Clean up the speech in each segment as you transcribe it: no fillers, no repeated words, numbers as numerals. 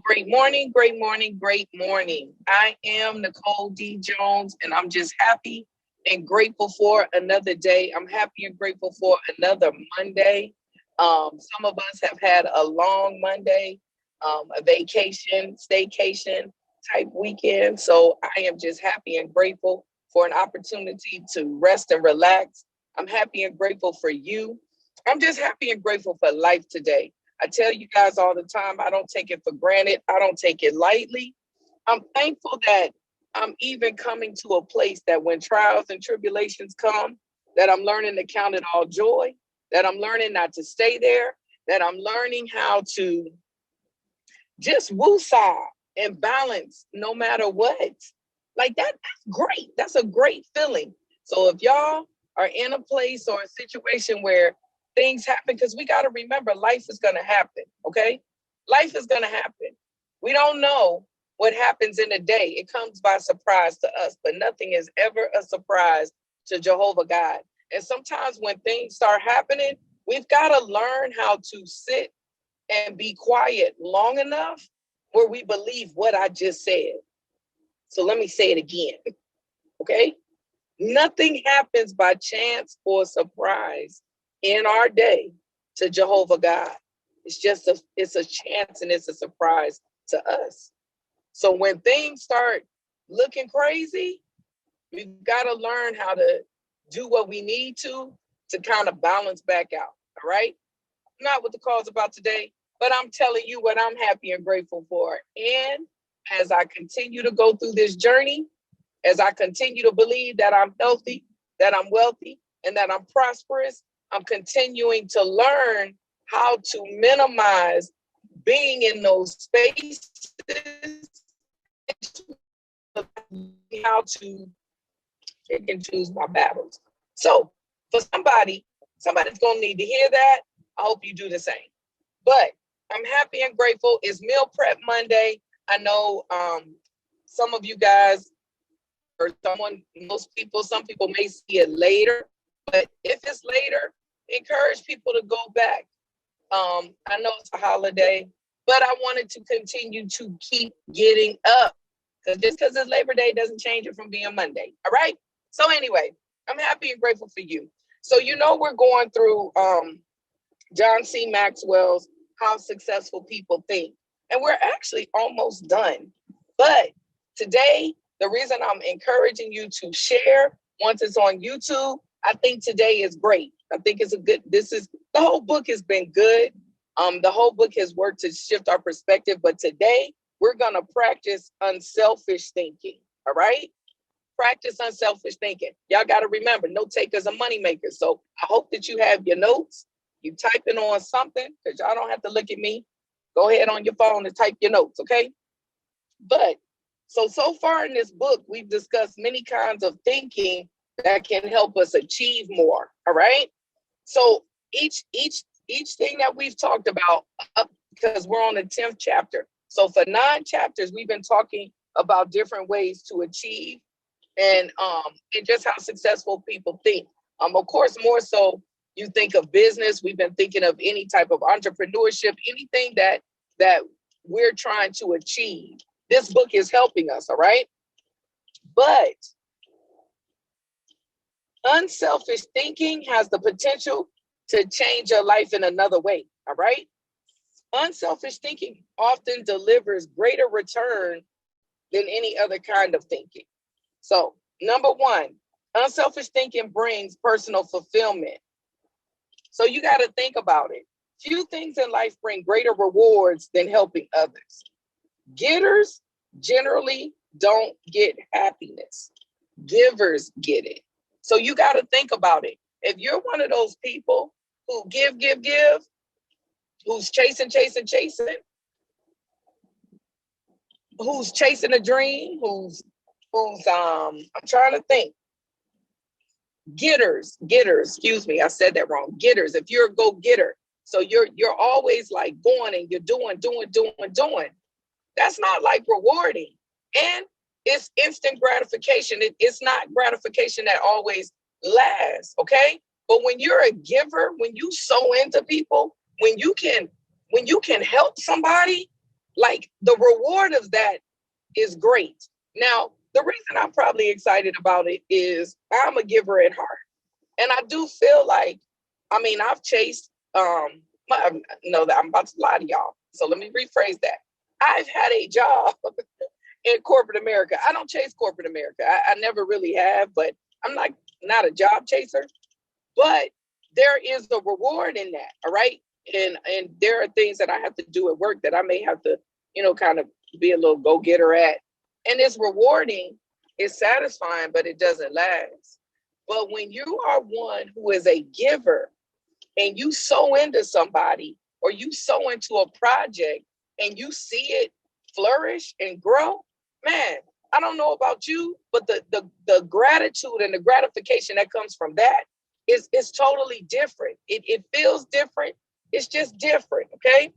Great morning, great morning, great morning. I am Nicole D. Jones, and I'm just happy and grateful for another day. I'm happy and grateful for another Monday. Some of us have had a long Monday, a vacation, staycation type weekend. So I am just happy and grateful for an opportunity to rest and relax. I'm happy and grateful for you. I'm just happy and grateful for life today. I tell you guys all the time, I don't take it for granted. I don't take it lightly. I'm thankful that I'm even coming to a place that when trials and tribulations come, that I'm learning to count it all joy, that I'm learning not to stay there, that I'm learning how to just woosah and balance no matter what. Like that's great. That's a great feeling. So if y'all are in a place or a situation where things happen, because we got to remember life is going to happen, okay? Life is going to happen. We don't know what happens in a day. It comes by surprise to us, but nothing is ever a surprise to Jehovah God. And sometimes when things start happening, we've got to learn how to sit and be quiet long enough where we believe what I just said. So let me say it again, okay? Nothing happens by chance or surprise in our day to Jehovah God. It's a chance and it's a surprise to us. So when things start looking crazy, we've got to learn how to do what we need to kind of balance back out. All right. Not what the call's about today, but I'm telling you what I'm happy and grateful for. And as I continue to go through this journey, as I continue to believe that I'm healthy, that I'm wealthy, and that I'm prosperous, I'm continuing to learn how to minimize being in those spaces, how to pick and choose my battles. So for somebody's going to need to hear that. I hope you do the same. But I'm happy and grateful. It's Meal Prep Monday. I know some of you guys, or some people may see it later, but if it's later, encourage people to go back. I know it's a holiday, but I wanted to continue to keep getting up, because just because it's Labor Day doesn't change it from being Monday. All right. So anyway, I'm happy and grateful for you. So we're going through John C. Maxwell's How Successful People Think, and we're actually almost done. But today, the reason I'm encouraging you to share once it's on YouTube, I think today is great. I think the whole book has been good. The whole book has worked to shift our perspective, but today we're going to practice unselfish thinking. All right. Practice unselfish thinking. Y'all got to remember, note takers are money makers. So I hope that you have your notes. You typing on something, because y'all don't have to look at me. Go ahead on your phone and type your notes. Okay. But so far in this book, we've discussed many kinds of thinking that can help us achieve more. All right. So each thing that we've talked about, because we're on the 10th chapter. So for 9 chapters, we've been talking about different ways to achieve and just how successful people think. Of course, more so you think of business. We've been thinking of any type of entrepreneurship, anything that we're trying to achieve. This book is helping us, all right? But unselfish thinking has the potential to change your life in another way, all right? Unselfish thinking often delivers greater return than any other kind of thinking. So, number 1, unselfish thinking brings personal fulfillment. So you got to think about it. Few things in life bring greater rewards than helping others. Getters generally don't get happiness. Givers get it. So you got to think about it. If you're one of those people who give, who's chasing, who's chasing a dream, who's I'm trying to think. Getters, excuse me, I said that wrong. Getters, if you're a go-getter, so you're always like going and you're doing. That's not like rewarding. And it's instant gratification. It's not gratification that always lasts, okay? But when you're a giver, when you sow into people, when you can help somebody, like the reward of that is great. Now, the reason I'm probably excited about it is I'm a giver at heart. And I do feel like, I mean, I've chased, no, I'm about to lie to y'all. So let me rephrase that. I've had a job in corporate America. I don't chase corporate America. I never really have, but I'm not a job chaser. But there is a reward in that, all right? And there are things that I have to do at work that I may have to, kind of be a little go-getter at. And it's rewarding, it's satisfying, but it doesn't last. But when you are one who is a giver and you sow into somebody or you sow into a project and you see it flourish and grow, man, I don't know about you, but the gratitude and the gratification that comes from that is totally different. It feels different. It's just different, okay?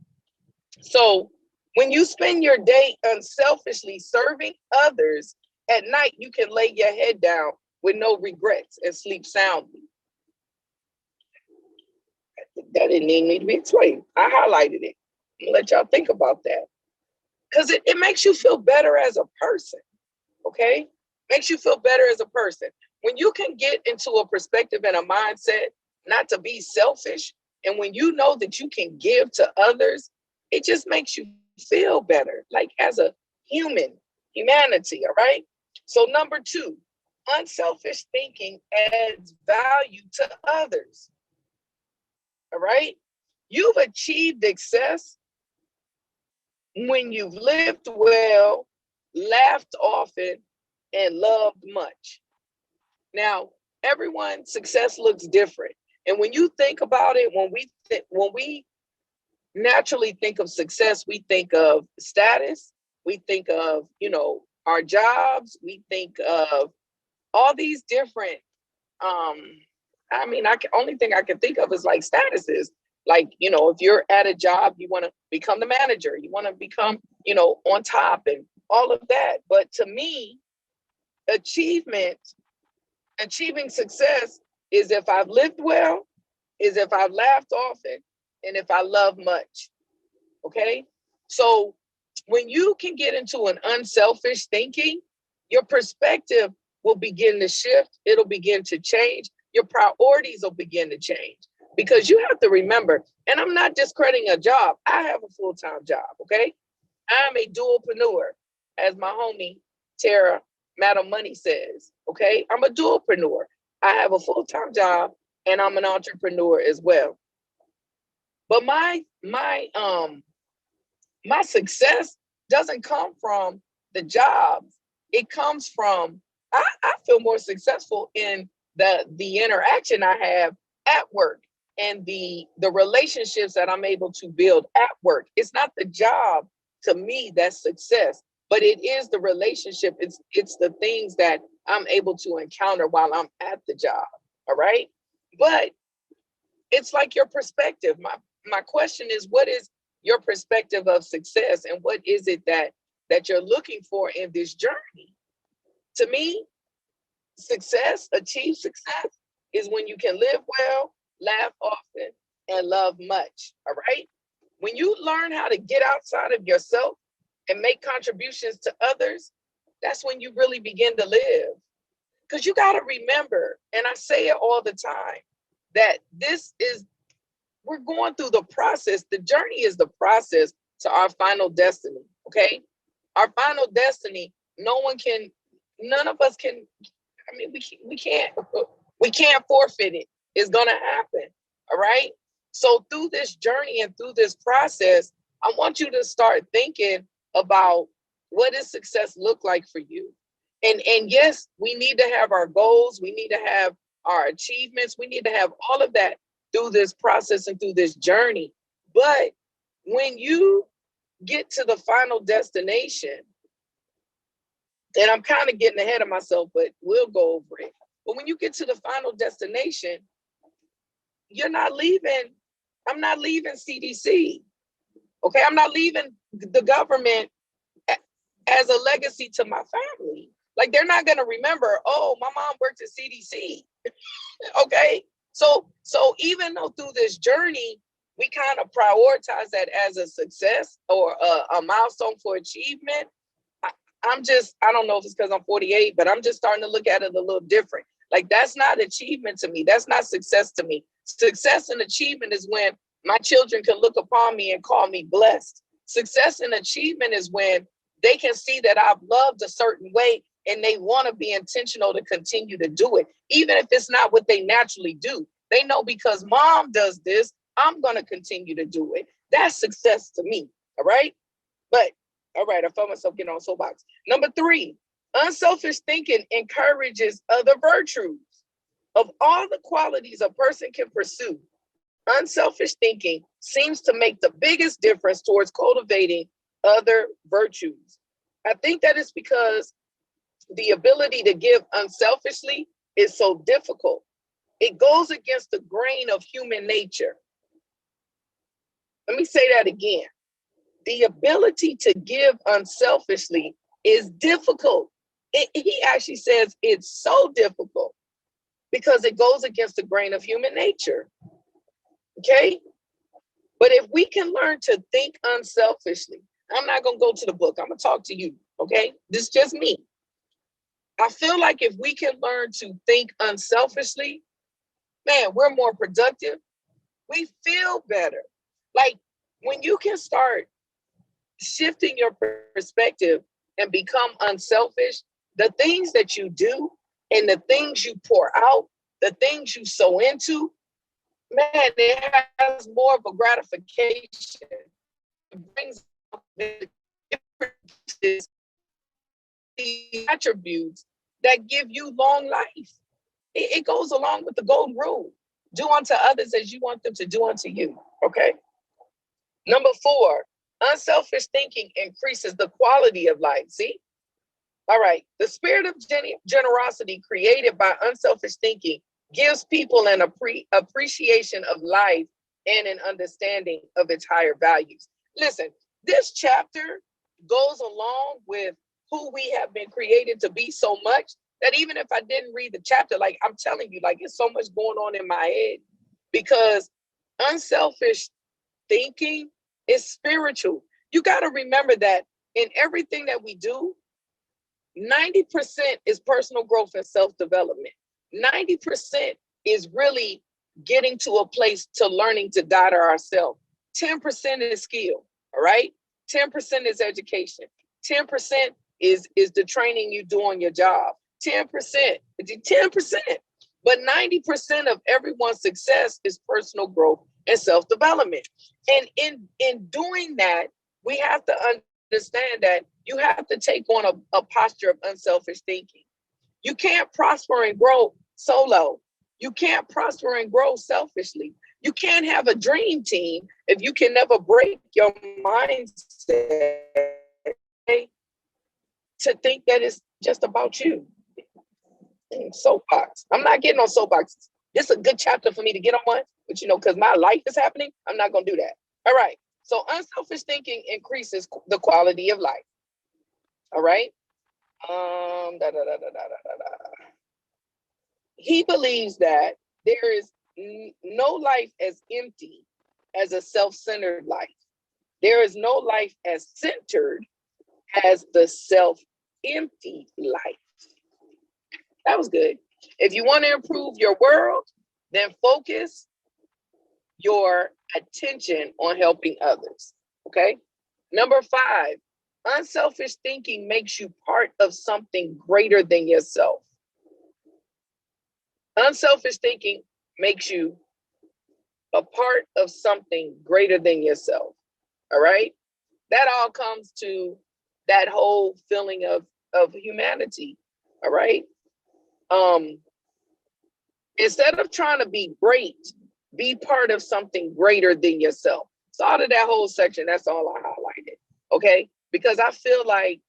So when you spend your day unselfishly serving others, at night you can lay your head down with no regrets and sleep soundly. That didn't need to be explained. I highlighted it. I'll let y'all think about that. Because it makes you feel better as a person, okay? Makes you feel better as a person. When you can get into a perspective and a mindset not to be selfish, and when you know that you can give to others, it just makes you feel better, like as a humanity, all right? So number 2, unselfish thinking adds value to others, all right? You've achieved success when you've lived well, laughed often, and loved much. Now, everyone's success looks different. And when you think about it, when we naturally think of success, we think of status, we think of, our jobs, we think of all these different only thing I can think of is like statuses. Like, if you're at a job, you want to become the manager, you want to become, on top and all of that. But to me, achieving success is if I've lived well, is if I've laughed often, and if I love much. Okay. So when you can get into an unselfish thinking, your perspective will begin to shift. It'll begin to change. Your priorities will begin to change because you have to remember, and I'm not discrediting a job. I have a full-time job. Okay. I'm a dualpreneur, as my homie Tara Madam Money says. Okay. I'm a dualpreneur. I have a full-time job and I'm an entrepreneur as well. But my success doesn't come from the jobs. It comes from, I feel more successful in the interaction I have at work and the relationships that I'm able to build at work. It's not the job to me that's success, but it is the relationship. It's the things that I'm able to encounter while I'm at the job. All right. But it's like your perspective. My question is, what is your perspective of success, and what is it that you're looking for in this journey? To me, achieve success is when you can live well, laugh often, and love much. All right. When you learn how to get outside of yourself and make contributions to others, that's when you really begin to live. Because you got to remember, and I say it all the time, that we're going through the process. The journey is the process to our final destiny. Okay. Our final destiny, none of us can, we can't forfeit it. It's going to happen. All right. So through this journey and through this process, I want you to start thinking about what does success look like for you? And yes, we need to have our goals. We need to have our achievements. We need to have all of that through this process and through this journey. But when you get to the final destination, and I'm kind of getting ahead of myself, but we'll go over it. But when you get to the final destination, I'm not leaving CDC. Okay, I'm not leaving the government as a legacy to my family. Like, they're not going to remember, oh, my mom worked at CDC. Okay. So even though through this journey, we kind of prioritize that as a success or a milestone for achievement. I don't know if it's because I'm 48, but I'm just starting to look at it a little different. Like, that's not achievement to me. That's not success to me. Success and achievement is when my children can look upon me and call me blessed. Success and achievement is when they can see that I've loved a certain way and they want to be intentional to continue to do it, even if it's not what they naturally do. They know because mom does this, I'm going to continue to do it. That's success to me. All right. But all right, I found myself getting on soapbox. Number 3, unselfish thinking encourages other virtues. Of all the qualities a person can pursue, unselfish thinking seems to make the biggest difference towards cultivating other virtues. I think that is because the ability to give unselfishly is so difficult. It goes against the grain of human nature. Let me say that again. The ability to give unselfishly is difficult. He actually says it's so difficult because it goes against the grain of human nature. Okay? But if we can learn to think unselfishly, I'm not going to go to the book. I'm going to talk to you. Okay? This is just me. I feel like if we can learn to think unselfishly, man, we're more productive. We feel better. Like, when you can start shifting your perspective and become unselfish, the things that you do and the things you pour out, the things you sow into, man, it has more of a gratification. It brings the attributes that give you long life. It goes along with the golden rule. Do unto others as you want them to do unto you. Okay. Number 4, unselfish thinking increases the quality of life. See? All right. The spirit of generosity created by unselfish thinking gives people an appreciation of life and an understanding of its higher values. Listen, this chapter goes along with who we have been created to be so much that even if I didn't read the chapter, like, I'm telling you, like, it's so much going on in my head, because unselfish thinking is spiritual. You got to remember that in everything that we do, 90% is personal growth and self-development. 90% is really getting to a place to learning to die to ourselves. 10% is skill, all right? 10% is education. 10% is the training you do on your job. 10%. But 90% of everyone's success is personal growth and self-development. And in doing that, we have to understand that you have to take on a posture of unselfish thinking. You can't prosper and grow solo. You can't prosper and grow selfishly. You can't have a dream team if you can never break your mindset to think that it's just about you. Soapbox. I'm not getting on soapboxes. This is a good chapter for me to get on one, but because my life is happening, I'm not going to do that. All right. So unselfish thinking increases the quality of life. All right. He believes that there is no life as empty as a self-centered life. There is no life as centered as the self-empty life. That was good. If you want to improve your world, then focus your attention on helping others. Okay. Number 5, unselfish thinking makes you part of something greater than yourself. Unselfish thinking makes you a part of something greater than yourself. All right. That all comes to that whole feeling of humanity. All right. Instead of trying to be great, be part of something greater than yourself. So out of that whole section, that's all I highlighted. Okay. Because I feel like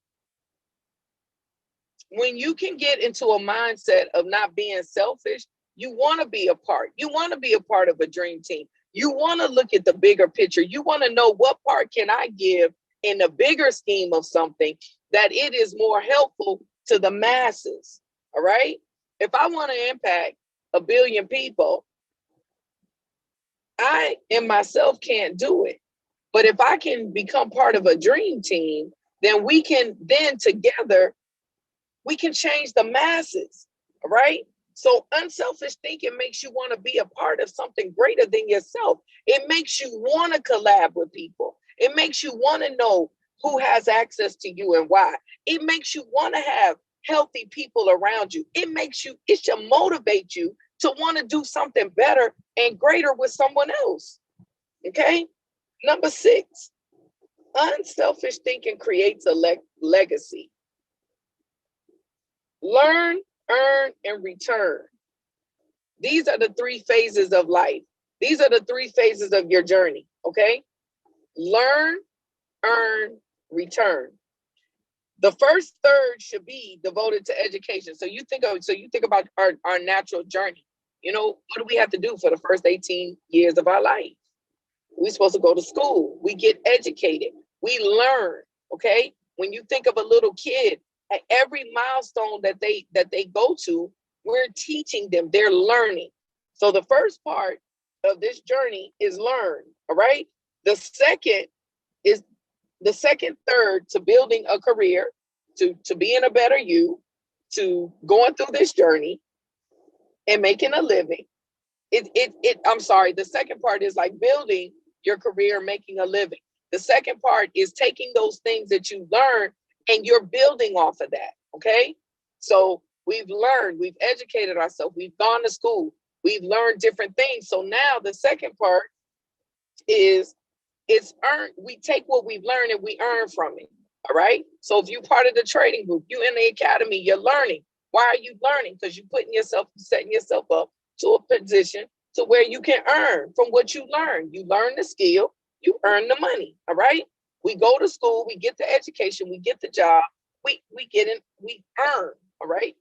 when you can get into a mindset of not being selfish, you want to be a part. You want to be a part of a dream team. You want to look at the bigger picture. You want to know, what part can I give in the bigger scheme of something that it is more helpful to the masses. All right. If I want to impact 1 billion people, I in myself can't do it. But if I can become part of a dream team, then together, we can change the masses, right? So unselfish thinking makes you want to be a part of something greater than yourself. It makes you want to collab with people. It makes you want to know who has access to you and why. It makes you want to have healthy people around you. It should motivate you to want to do something better and greater with someone else. Okay? Number 6, unselfish thinking creates a legacy. Learn, earn, and return. These are the 3 phases of life. These are the 3 phases of your journey, okay? Learn, earn, return. The first third should be devoted to education. So you think about our natural journey. You know, what do we have to do for the first 18 years of our life? We're supposed to go to school. We get educated. We learn, okay? When you think of a little kid, at every milestone that they go to, we're teaching them, they're learning. So the first part of this journey is learn, all right? The second third to building a career, to being a better you, to going through this journey and making a living. The second part is like building your career, making a living. The second part is taking those things that you learn and you're building off of that, okay? So we've learned, we've educated ourselves, we've gone to school, we've learned different things. So now the second part is it's earned. We take what we've learned and we earn from it, all right? So if you're part of the trading group, you're in the academy, you're learning. Why are you learning? Because you're setting yourself up to a position to where you can earn from what you learn. You learn the skill, you earn the money, all right? We go to school, we get the education, we get the job, we earn, all right?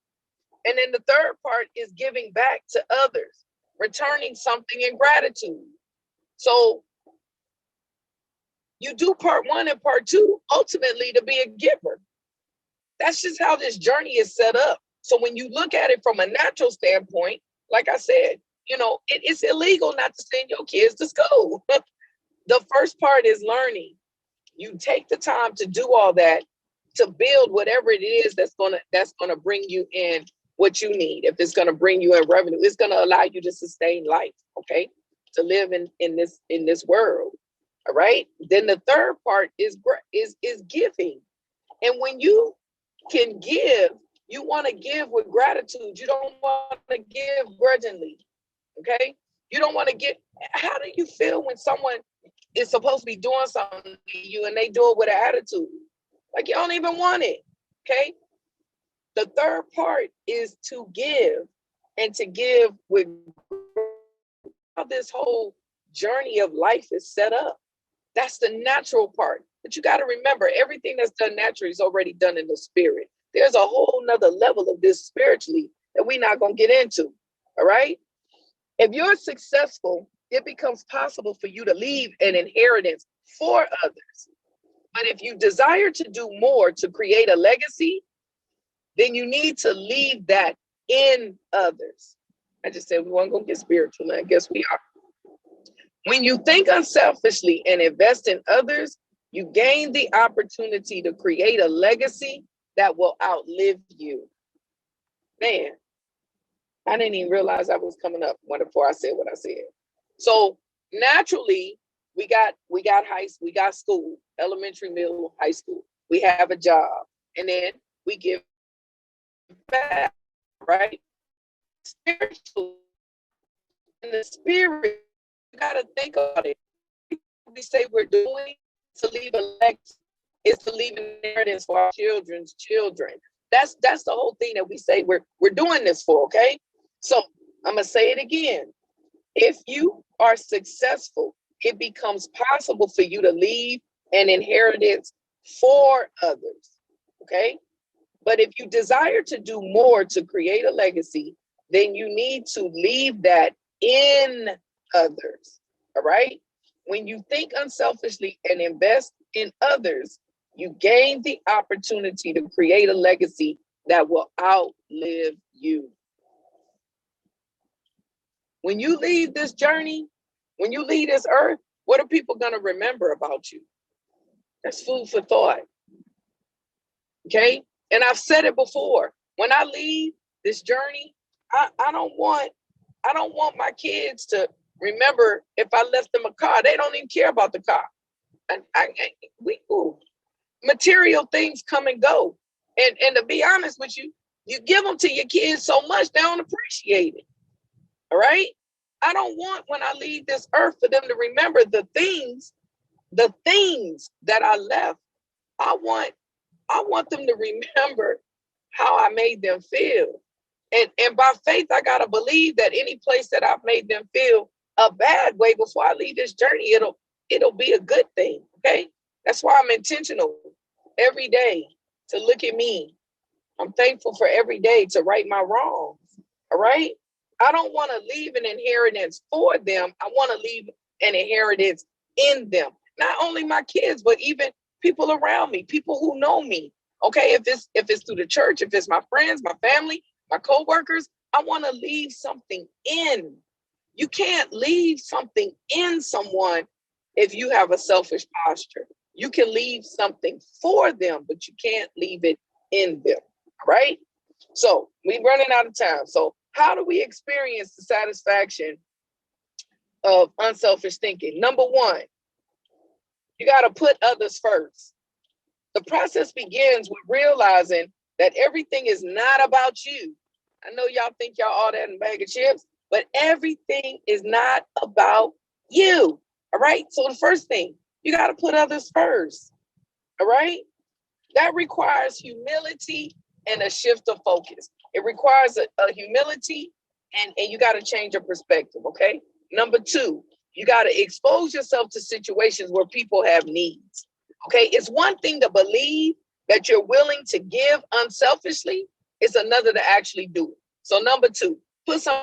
And then the third part is giving back to others, returning something in gratitude. So you do part 1 and part 2 ultimately to be a giver. That's just how this journey is set up. So when you look at it from a natural standpoint, like I said, you know, it's illegal not to send your kids to school. The first part is learning. You take the time to do all that, to build whatever it is that's gonna bring you in what you need. If it's gonna bring you in revenue, it's gonna allow you to sustain life, okay? To live in this world. All right. Then the third part is giving. And when you can give, you want to give with gratitude. You don't want to give grudgingly. Okay. You don't want to get. How do you feel when someone is supposed to be doing something to you and they do it with an attitude? Like you don't even want it. Okay. The third part is to give, and to give with how this whole journey of life is set up. That's the natural part. But you got to remember, everything that's done naturally is already done in the spirit. There's a whole nother level of this spiritually that we're not going to get into. All right. If you're successful, it becomes possible for you to leave an inheritance for others. But if you desire to do more to create a legacy, then you need to leave that in others. I just said we weren't going to get spiritual, and I guess we are. When you think unselfishly and invest in others, you gain the opportunity to create a legacy that will outlive you. Man, I didn't even realize I was coming up before I said what I said. So naturally, we got school, elementary, middle, high school. We have a job, and then we give back, right? Spiritually, in the spirit, you got to think about it. We say we're doing to leave a legacy, is to leave an inheritance for our children's children. That's the whole thing that we say we're doing this for, okay? So I'm gonna say it again. If you are successful, it becomes possible for you to leave an inheritance for others, okay? But if you desire to do more to create a legacy, then you need to leave that in others, all right? When you think unselfishly and invest in others, you gain the opportunity to create a legacy that will outlive you. When you leave this journey, When you leave this earth, what are people going to remember about you? That's food for thought. Okay. And I've said it before. When I leave this journey, I don't want my kids to remember if I left them a car. They don't even care about the car. Material things come and go. And to be honest with you, you give them to your kids so much, they don't appreciate it. All right. I don't want when I leave this earth for them to remember the things that I left. I want them to remember how I made them feel. And by faith, I gotta believe that any place that I've made them feel a bad way before I leave this journey, it'll be a good thing. Okay. That's why I'm intentional every day to look at me. I'm thankful for every day to right my wrongs. All right. I don't want to leave an inheritance for them. I want to leave an inheritance in them. Not only my kids, but even people around me, people who know me. Okay. If it's through the church, if it's my friends, my family, my coworkers, I want to leave something in. You can't leave something in someone if you have a selfish posture. You can leave something for them, but you can't leave it in them. Right? So we're running out of time. So how do we experience the satisfaction of unselfish thinking? Number one, you got to put others first. The process begins with realizing that everything is not about you. I know y'all think y'all all that in a bag of chips, but everything is not about you. All right. So the first thing, you got to put others first. All right. That requires humility and a shift of focus. It requires a humility and you got to change your perspective. Okay. Number two, you got to expose yourself to situations where people have needs. Okay. It's one thing to believe that you're willing to give unselfishly. It's another to actually do it. So number two, put some.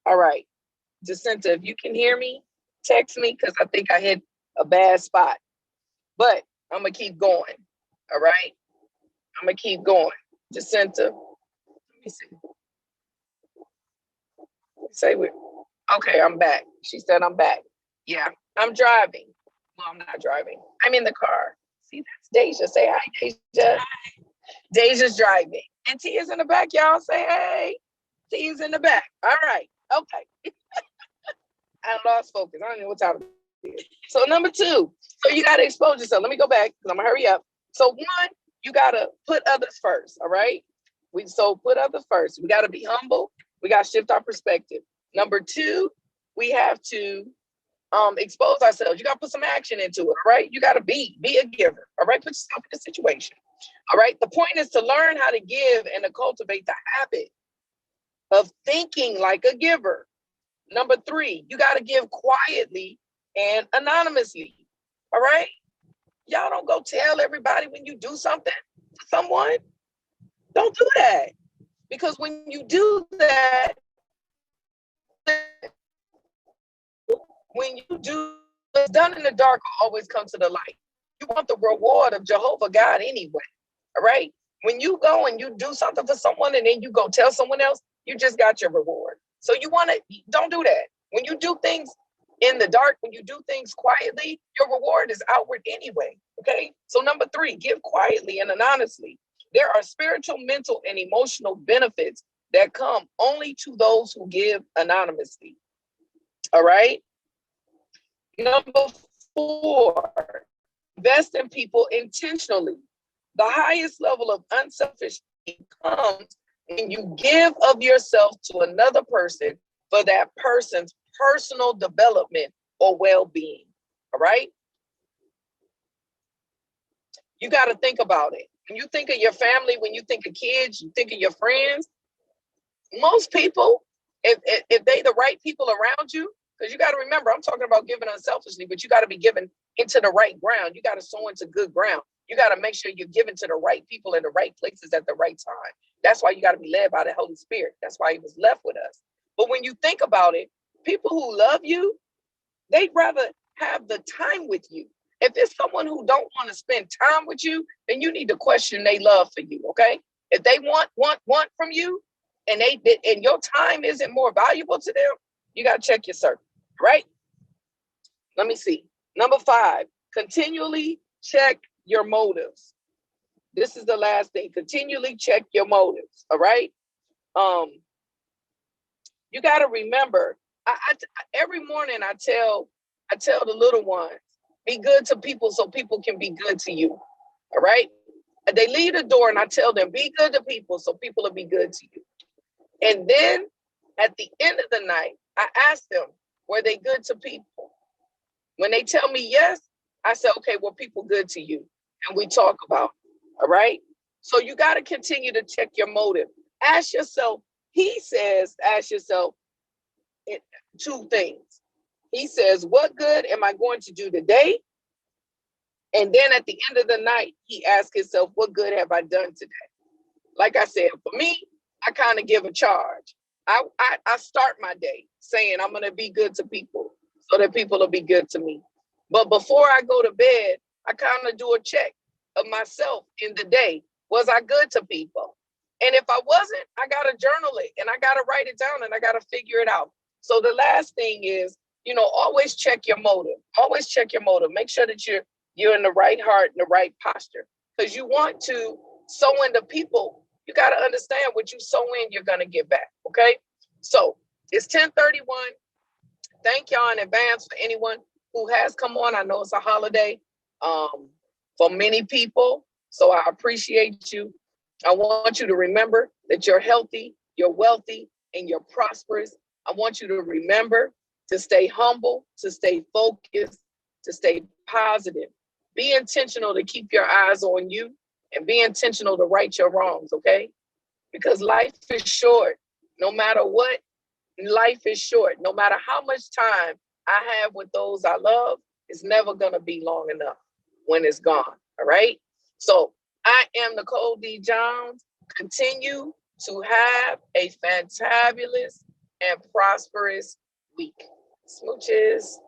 All right. Jacinta, if you can hear me, text me because I think I hit a bad spot. But I'm going to keep going. All right. I'm going to keep going. Jacinta, let me see. Say what? Okay, I'm back. She said I'm back. Yeah, I'm driving. Well, I'm not driving. I'm in the car. See, that's Deja. Say hi, Deja. Deja's driving. And Tia's in the back, y'all. Say hey. Tia's in the back. All right. Okay. I lost focus. I don't know what time it is. So number two, so you got to expose yourself. Let me go back because I'm going to hurry up. So one, you got to put others first. All right. So put others first. We got to be humble. We got to shift our perspective. Number two, we have to expose ourselves. You got to put some action into it. All right. You got to be a giver. All right. Put yourself in a situation. All right. The point is to learn how to give and to cultivate the habit of thinking like a giver. Number three, you got to give quietly and anonymously. All right. Y'all don't go tell everybody when you do something to someone. Don't do that. Because when you do that, when you do what's done in the dark will always come to the light. You want the reward of Jehovah God anyway. All right. When you go and you do something for someone and then you go tell someone else, you just got your reward. So you want to, don't do that. When you do things in the dark, when you do things quietly, your reward is outward anyway. Okay. So number three, give quietly and anonymously. There are spiritual, mental, and emotional benefits that come only to those who give anonymously. All right. Number 4, invest in people intentionally. The highest level of unselfish comes when you give of yourself to another person for that person's personal development or well-being. All right. You got to think about it. When you think of your family, when you think of kids, you think of your friends. Most people, if they the right people around you, because you got to remember, I'm talking about giving unselfishly, but you got to be given into the right ground. You got to sow into good ground. You got to make sure you're given to the right people in the right places at the right time. That's why you got to be led by the Holy Spirit. That's why he was left with us. But when you think about it, people who love you, they'd rather have the time with you. If it's someone who don't want to spend time with you, then you need to question their love for you, okay? If they want from you, and your time isn't more valuable to them, you got to check your circle, right? Let me see. Number 5, continually check your motives. This is the last thing. Continually check your motives, all right? You got to remember, every morning I tell the little ones, be good to people so people can be good to you, all right? They leave the door and I tell them, be good to people so people will be good to you. And then at the end of the night, I ask them, were they good to people? When they tell me yes, I say, okay, were people good to you? And we talk about it, all right? So you got to continue to check your motive. Ask yourself, ask yourself 2 things. He says, what good am I going to do today? And then at the end of the night, he asks himself, what good have I done today? Like I said, for me, I kind of give a charge. I start my day saying I'm going to be good to people so that people will be good to me. But before I go to bed, I kind of do a check of myself in the day. Was I good to people? And if I wasn't, I got to journal it and I got to write it down and I got to figure it out. So the last thing is, always check your motive. Always check your motive. Make sure that you're in the right heart and the right posture, because you want to sow into people. You got to understand what you sow in, you're going to get back. Okay. So it's 10:31. Thank y'all in advance for anyone who has come on. I know it's a holiday for many people. So I appreciate you. I want you to remember that you're healthy, you're wealthy, and you're prosperous. I want you to remember to stay humble, to stay focused, to stay positive. Be intentional to keep your eyes on you and be intentional to right your wrongs, okay? Because life is short. No matter what, life is short. No matter how much time I have with those I love, it's never going to be long enough when it's gone, all right? So I am Nicole D. Jones. Continue to have a fantabulous and prosperous week. Smooches.